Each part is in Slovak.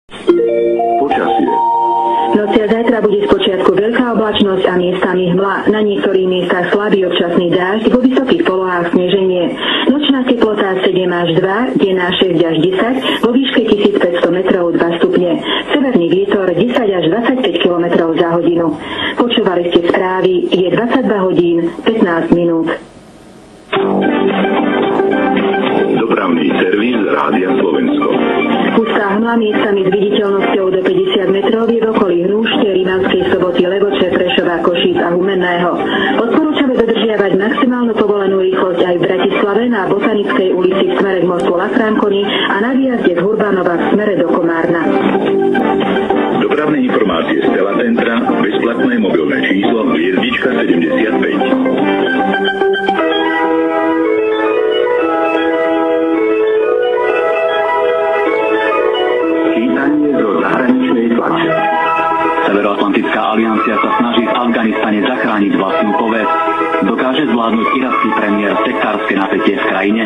Počasie. V noci a zajtra bude spočiatku veľká oblačnosť a miestami hmla. Na niektorých miestach slabý občasný dážď, vo vysokých polohách sneženie. Nočná teplota 7 až 2, denná 6 až 10, vo výške 1500 metrov 2 stupne. Severný vietor 10 až 25 km za hodinu. Počúvali ste správy, je 22 hodín 15 minút. Dopravný servis Rádia Slovensko. Pustá hmla miestami s viditeľnosťou do 50 metrov je v okolí Hrúšte, Rímavskej Soboty, Levoče, Prešova, Košíc a Humenného. Odporúčame dodržiavať maximálnu povolenú rýchlosť aj v Bratislave na Botanickej ulici v smere k mostu La Franconi a na výjazde z Hurbanova v smere do Komárna. Dopravné informácie z Telecentra, bezplatné mobilné číslo hviezdička 75. Severoatlantická aliancia sa snaží v Afganistane zachrániť vlastnú povesť. Dokáže zvládnuť iracký premiér sektárske napätie v krajine?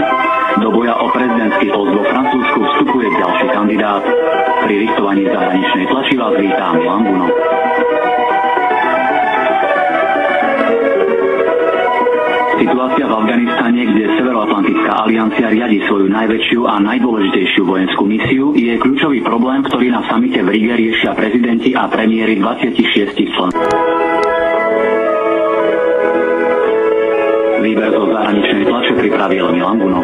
Do boja o prezidentský post vo Francúzsku vstupuje ďalší kandidát. Pri listovaní zahraničnej tlači vás vítá Milan Buno. Situácia v Afganistane, kde Severoatlantická aliancia riadi svoju najväčšiu a najdôležitejšiu vojenskú misiu, je kľúčový problém, ktorý na samite v Rige riešia prezidenti a premiéri 26 členov. Výber zo zahraničnej tlače pripravil Milan Buno.